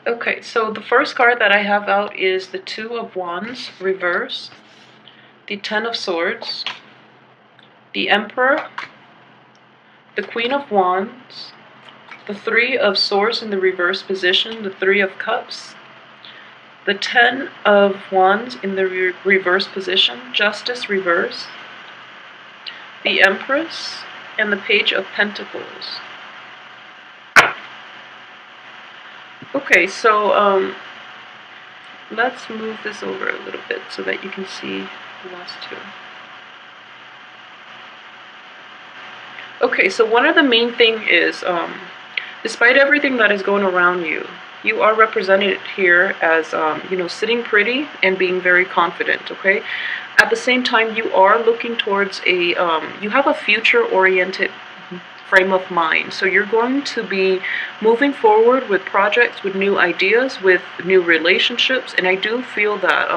Okay, so the first card that I have out is the Two of Wands reverse, the Ten of Swords, the Emperor, the Queen of Wands, the Three of Swords in the reverse position, the Three of Cups, the Ten of Wands in the reverse position, Justice reverse, the Empress, and the Page of Pentacles. Okay, so let's move this over a little bit so that you can see the last two. Okay, so one of the main thing is, despite everything that is going around you, you are represented here as, sitting pretty and being very confident, okay? At the same time, you are looking towards you have a future-oriented frame of mind. So you're going to be moving forward with projects, with new ideas, with new relationships, and I do feel that,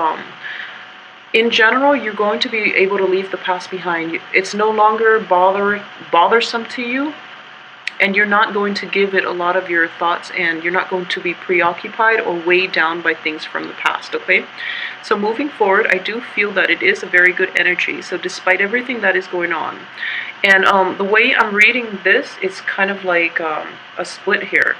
in general, you're going to be able to leave the past behind. It's no longer bothersome to you, and you're not going to give it a lot of your thoughts, and you're not going to be preoccupied or weighed down by things from the past, okay? So moving forward, I do feel that it is a very good energy, so despite everything that is going on. And the way I'm reading this, it's kind of like a split here.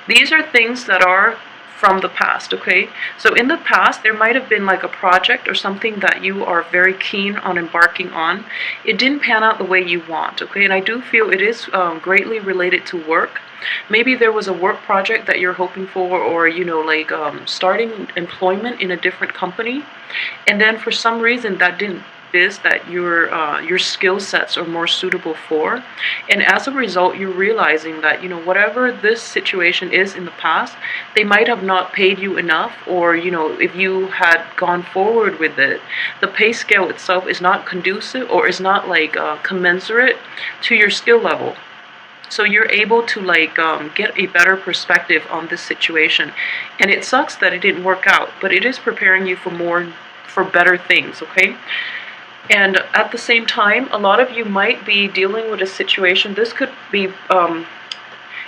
These are things that are from the past, okay? So in the past, there might have been like a project or something that you are very keen on embarking on. It didn't pan out the way you want, okay? And I do feel it is greatly related to work. Maybe there was a work project that you're hoping for, or, starting employment in a different company. And then for some reason that didn't that your skill sets are more suitable for, and as a result you're realizing that whatever this situation is in the past, they might have not paid you enough, or if you had gone forward with it, the pay scale itself is not conducive or is not commensurate to your skill level. So you're able to get a better perspective on this situation, and it sucks that it didn't work out, but it is preparing you for better things, okay? And at the same time, a lot of you might be dealing with a situation. This could be,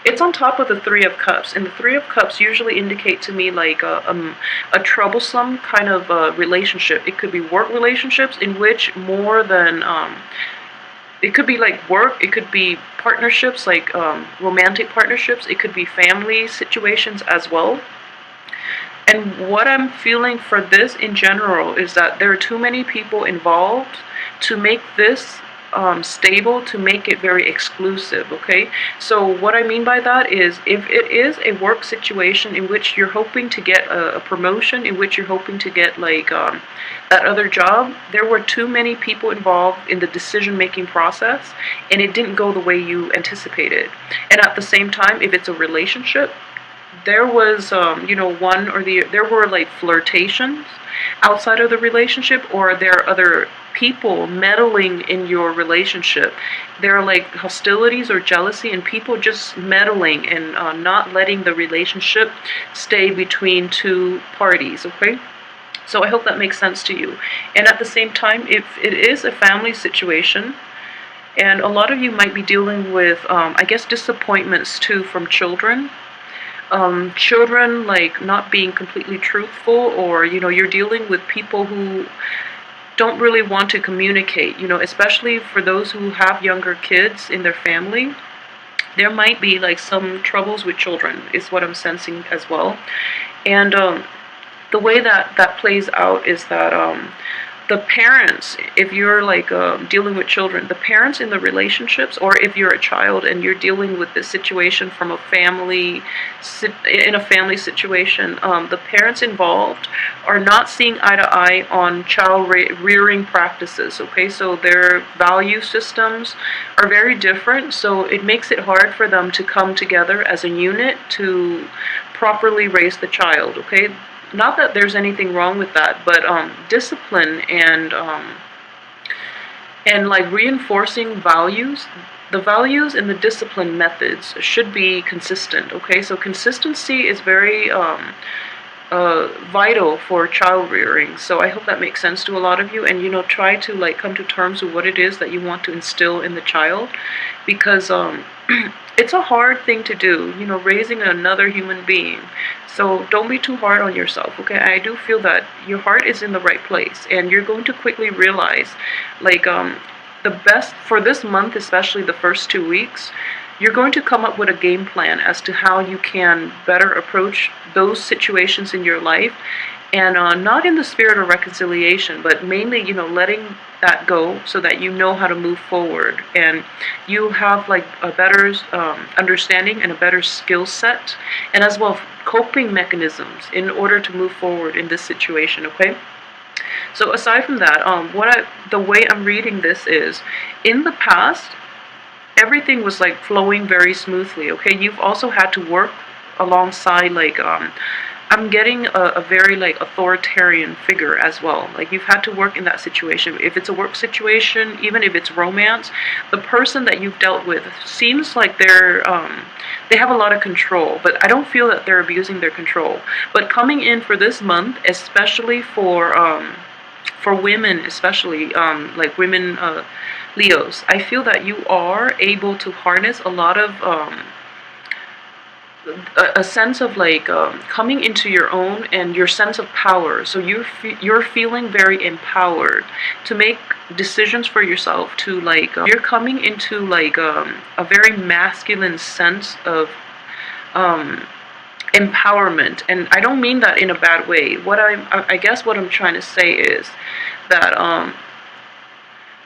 it's on top of the Three of Cups. And the Three of Cups usually indicate to me like a troublesome kind of relationship. It could be work relationships in which more than, it could be like work, it could be partnerships, like romantic partnerships. It could be family situations as well. And what I'm feeling for this in general is that there are too many people involved to make this stable, to make it very exclusive, okay? So what I mean by that is, if it is a work situation in which you're hoping to get a promotion, in which you're hoping to get that other job, there were too many people involved in the decision-making process, and it didn't go the way you anticipated. And at the same time, if it's a relationship, there was, there were like flirtations outside of the relationship, or there are other people meddling in your relationship. There are like hostilities or jealousy, and people just meddling and not letting the relationship stay between two parties, okay? So I hope that makes sense to you. And at the same time, if it is a family situation, and a lot of you might be dealing with, disappointments too from children. Children not being completely truthful, or you're dealing with people who don't really want to communicate, especially for those who have younger kids in their family. There might be some troubles with children, is what I'm sensing as well. And the way that plays out is that the parents, if you're dealing with children, the parents in the relationships, or if you're a child and you're dealing with this situation from a family situation, the parents involved are not seeing eye to eye on child rearing practices, okay? So their value systems are very different, so it makes it hard for them to come together as a unit to properly raise the child, okay? Not that there's anything wrong with that, but discipline and reinforcing values, the values and the discipline methods should be consistent, okay? So consistency is very vital for child rearing. So I hope that makes sense to a lot of you, and try to like come to terms with what it is that you want to instill in the child, because it's a hard thing to do, raising another human being. So don't be too hard on yourself, okay? I do feel that your heart is in the right place, and you're going to quickly realize, like, the best for this month, especially the first 2 weeks, you're going to come up with a game plan as to how you can better approach those situations in your life, and not in the spirit of reconciliation, but mainly, letting that go so that you know how to move forward, and you have like a better understanding and a better skill set, and as well coping mechanisms in order to move forward in this situation, okay? So aside from that, the way I'm reading this is, in the past, everything was like flowing very smoothly, okay? You've also had to work alongside, like, I'm getting a very like authoritarian figure as well. Like, you've had to work in that situation. If it's a work situation, even if it's romance, the person that you've dealt with seems like they have a lot of control, but I don't feel that they're abusing their control. But coming in for this month, especially for women, especially like women, Leos, I feel that you are able to harness a lot of a sense of like coming into your own and your sense of power. So you're feeling very empowered to make decisions for yourself. To like you're coming into like a very masculine sense of empowerment, and I don't mean that in a bad way. I guess what I'm trying to say is that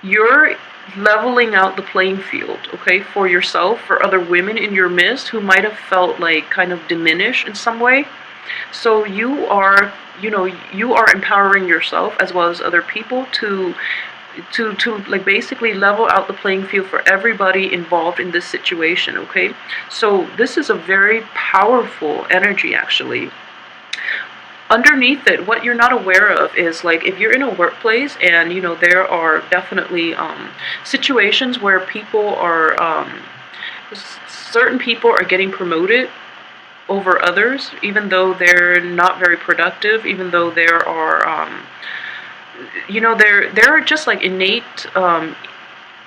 you're leveling out the playing field, okay, for yourself, for other women in your midst who might have felt like kind of diminished in some way. So you are empowering yourself as well as other people to like basically level out the playing field for everybody involved in this situation, okay? So this is a very powerful energy, actually. Underneath it, what you're not aware of is, like, if you're in a workplace and there are definitely situations where people are certain people are getting promoted over others, even though they're not very productive, even though there are there are just like innate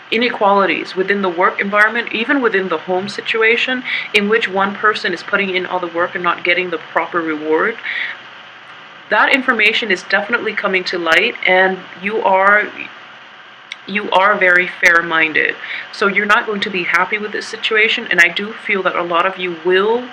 inequalities within the work environment, even within the home situation, in which one person is putting in all the work and not getting the proper reward. That information is definitely coming to light, and you are very fair-minded. So you're not going to be happy with this situation, and I do feel that a lot of you will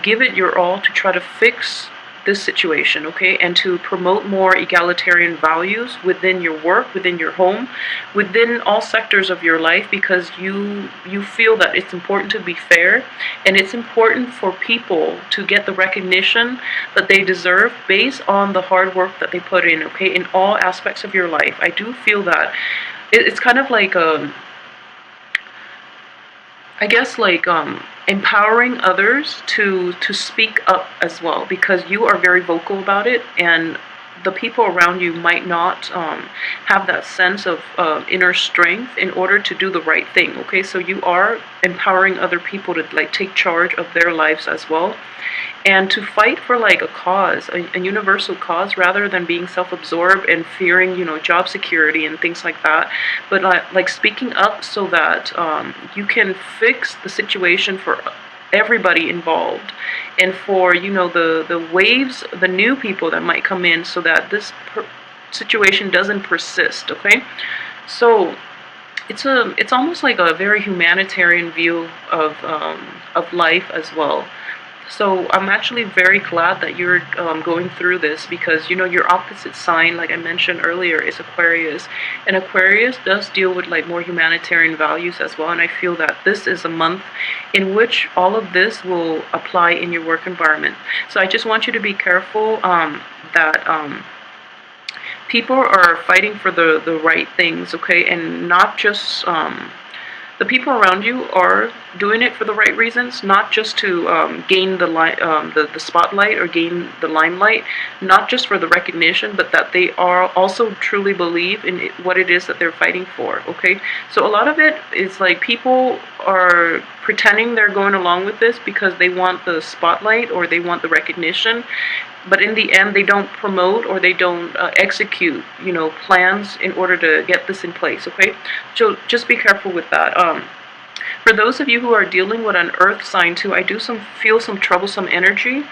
give it your all to try to fix this situation, okay, and to promote more egalitarian values within your work, within your home, within all sectors of your life, because you feel that it's important to be fair, and it's important for people to get the recognition that they deserve based on the hard work that they put in, okay, in all aspects of your life. I do feel that it's kind of like I guess like empowering others to speak up as well, because you are very vocal about it, and the people around you might not have that sense of inner strength in order to do the right thing, okay? So you are empowering other people to like take charge of their lives as well, and to fight for like a cause, a universal cause, rather than being self-absorbed and fearing, job security and things like that. But like speaking up so that you can fix the situation for everybody involved, and for the waves, the new people that might come in, so that this situation doesn't persist, okay? So it's almost like a very humanitarian view of life as well. So I'm actually very glad that you're going through this, because your opposite sign, like I mentioned earlier, is Aquarius, and Aquarius does deal with like more humanitarian values as well. And I feel that this is a month in which all of this will apply in your work environment. So I just want you to be careful that people are fighting for the right things, okay, and not just the people around you are doing it for the right reasons, not just to gain the spotlight or gain the limelight, not just for the recognition, but that they are also truly believe in what it is that they're fighting for. Okay, so a lot of it is like people are pretending they're going along with this because they want the spotlight or they want the recognition, but in the end they don't promote or they don't execute, plans in order to get this in place. Okay, so just be careful with that. For those of you who are dealing with an earth sign too, I do feel some troublesome energy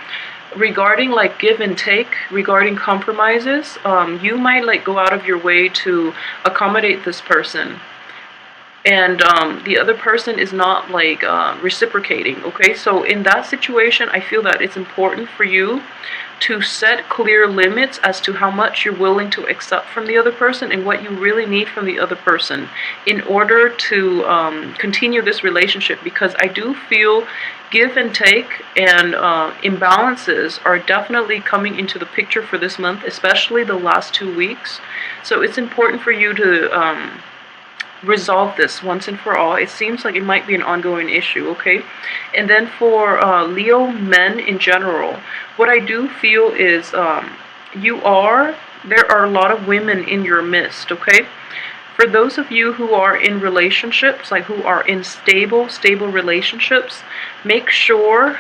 regarding like give and take, regarding compromises. You might like go out of your way to accommodate this person, and the other person is not like reciprocating. Okay, so in that situation, I feel that it's important for you to set clear limits as to how much you're willing to accept from the other person and what you really need from the other person in order to continue this relationship, because I do feel give and take and imbalances are definitely coming into the picture for this month, especially the last 2 weeks. So it's important for you to resolve this once and for all. It seems like it might be an ongoing issue. Okay, and then for Leo men in general, what I do feel is there are a lot of women in your midst. Okay, for those of you who are in relationships, like who are in stable relationships, make sure,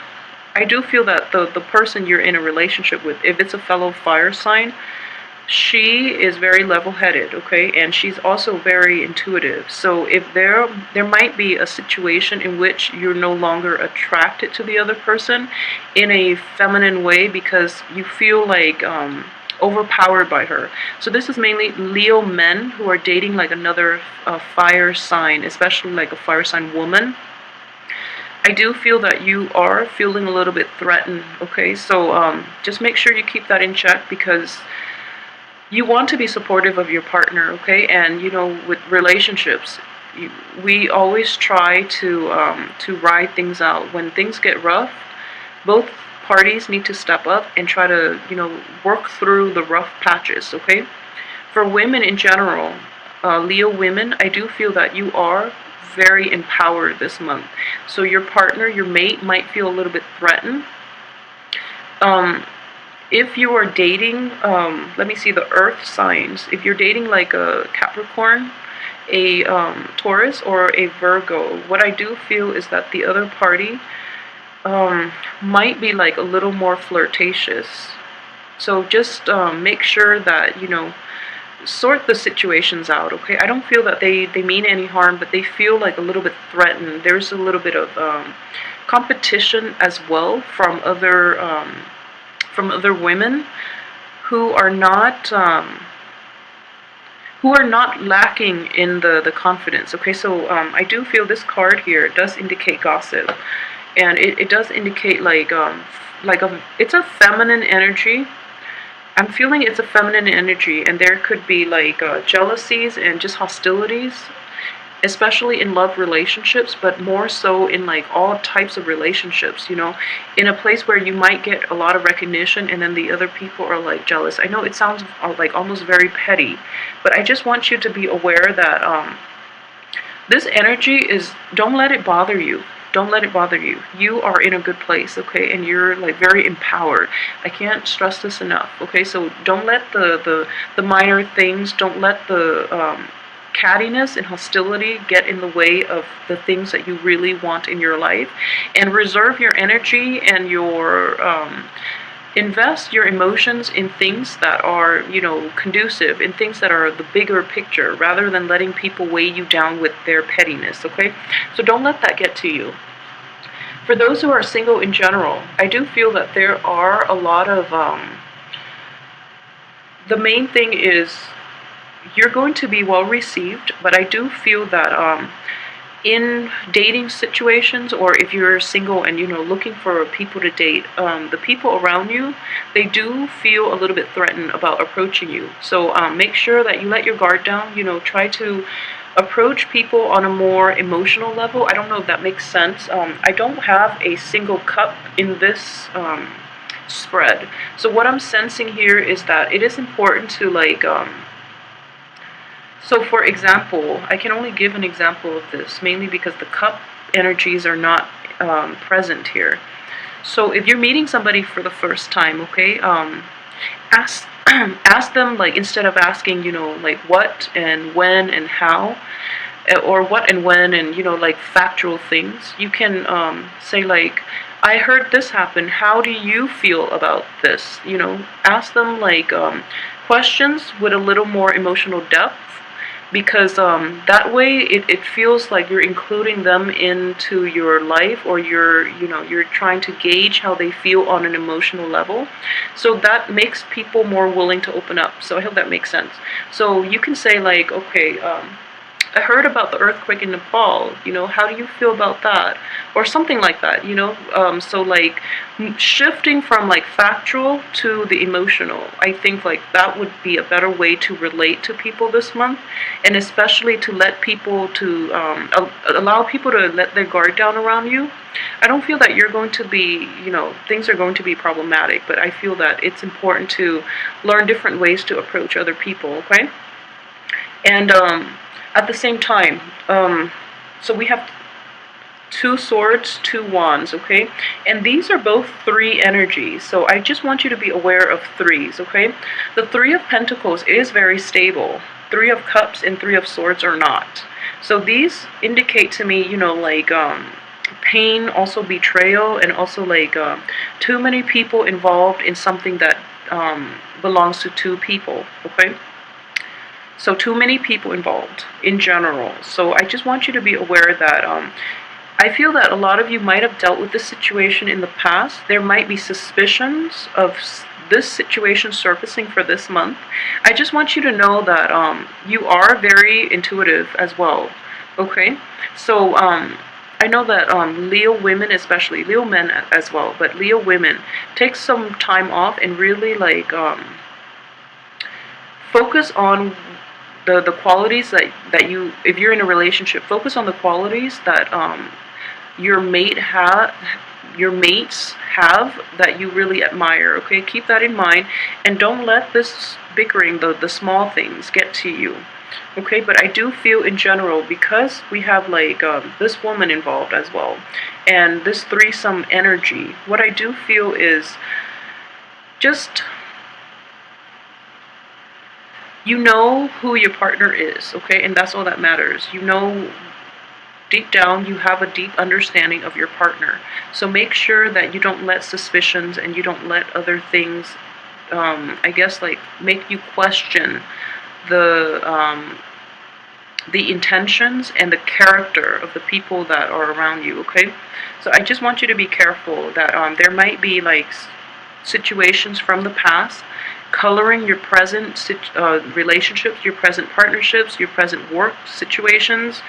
I do feel that the person you're in a relationship with, if it's a fellow fire sign, she is very level-headed, okay, and she's also very intuitive. So if there might be a situation in which you're no longer attracted to the other person in a feminine way because you feel like overpowered by her. So this is mainly Leo men who are dating like another fire sign, especially like a fire sign woman. I do feel that you are feeling a little bit threatened. Okay, so just make sure you keep that in check, because you want to be supportive of your partner. Okay, and with relationships, we always try to ride things out. When things get rough, both parties need to step up and try to work through the rough patches. Okay, for women in general, Leo women, I do feel that you are very empowered this month. So your partner, your mate, might feel a little bit threatened. If you are dating, let me see the earth signs. If you're dating like a Capricorn, a Taurus, or a Virgo, what I do feel is that the other party might be like a little more flirtatious. So just make sure that, sort the situations out. Okay, I don't feel that they mean any harm, but they feel like a little bit threatened. There's a little bit of competition as well from other women who are not lacking in the confidence. Okay, so I do feel this card here does indicate gossip, and it does indicate it's a feminine energy. I'm feeling it's a feminine energy, and there could be like jealousies and just hostilities, especially in love relationships, but more so in like all types of relationships, in a place where you might get a lot of recognition and then the other people are like jealous. I know it sounds like almost very petty, but I just want you to be aware that this energy is, don't let it bother you. Don't let it bother you. You are in a good place, okay, and you're like very empowered. I can't stress this enough. Okay, so don't let the minor things, don't let the cattiness and hostility get in the way of the things that you really want in your life, and reserve your energy and your invest your emotions in things that are conducive, in things that are the bigger picture, rather than letting people weigh you down with their pettiness. Okay, so don't let that get to you. For those who are single in general, I do feel that there are a lot of the main thing is you're going to be well received, but I do feel that in dating situations, or if you're single and looking for people to date, the people around you, they do feel a little bit threatened about approaching you. So make sure that you let your guard down. Try to approach people on a more emotional level. I don't know if that makes sense. I don't have a single cup in this spread. So what I'm sensing here is that it is important to so for example, I can only give an example of this, mainly because the cup energies are not present here. So if you're meeting somebody for the first time, okay, ask ask them, like, instead of asking, like, what and when and how, or what and when, and like factual things, you can say, like, I heard this happen, how do you feel about this? Ask them, like, questions with a little more emotional depth, because that way it feels like you're including them into your life, or you're trying to gauge how they feel on an emotional level. So that makes people more willing to open up. So I hope that makes sense. So you can say, like, okay, I heard about the earthquake in Nepal, how do you feel about that? Or something like that, so, like, shifting from, like, factual to the emotional. I think, like, that would be a better way to relate to people this month, and especially to let people to, allow people to let their guard down around you. I don't feel that you're going to be, things are going to be problematic, but I feel that it's important to learn different ways to approach other people, okay? And, at the same time, so we have 2 swords, 2 wands, okay? And these are both 3 energies, so I just want you to be aware of 3s, okay? The 3 of Pentacles is very stable. 3 of Cups and 3 of Swords are not. So these indicate to me, like, pain, also betrayal, and also, like, too many people involved in something that belongs to 2 people, okay? So too many people involved in general. So I just want you to be aware that I feel that a lot of you might have dealt with this situation in the past. There might be suspicions of this situation surfacing for this month. I just want you to know that you are very intuitive as well, okay? So I know that Leo women, especially Leo men as well, but Leo women, take some time off and really, like, focus on the qualities that you, if you're in a relationship, focus on the qualities that your mates have that you really admire, okay? Keep that in mind, and don't let this bickering, the small things, get to you, okay? But I do feel in general, because we have, like, this woman involved as well, and this threesome energy, what I do feel is just, you know who your partner is, okay? And that's all that matters. Deep down, you have a deep understanding of your partner. So make sure that you don't let suspicions and you don't let other things, I guess, like, make you question the intentions and the character of the people that are around you, okay? So I just want you to be careful that there might be, like, situations from the past coloring your present relationships, your present partnerships, your present work situations,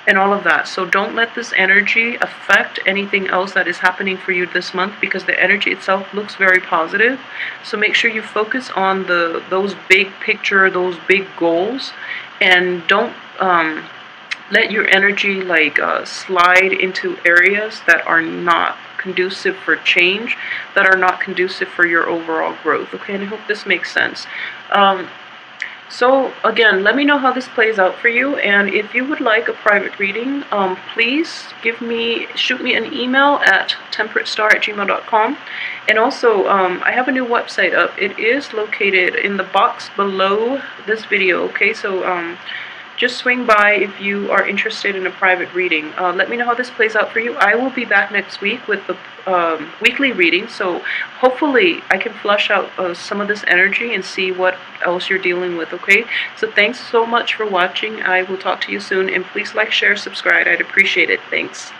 and all of that. So don't let this energy affect anything else that is happening for you this month, because the energy itself looks very positive. So make sure you focus on those big picture, those big goals, and don't let your energy, like, slide into areas that are not conducive for change, that are not conducive for your overall growth, okay? And I hope this makes sense. So again, let me know how this plays out for you, and if you would like a private reading, please shoot me an email at temperatestar@gmail.com. And also, I have a new website up. It is located in the box below this video, okay? So just swing by if you are interested in a private reading. Let me know how this plays out for you. I will be back next week with the weekly reading, so hopefully I can flush out some of this energy and see what else you're dealing with, okay? So thanks so much for watching. I will talk to you soon, and please like, share, subscribe. I'd appreciate it. Thanks.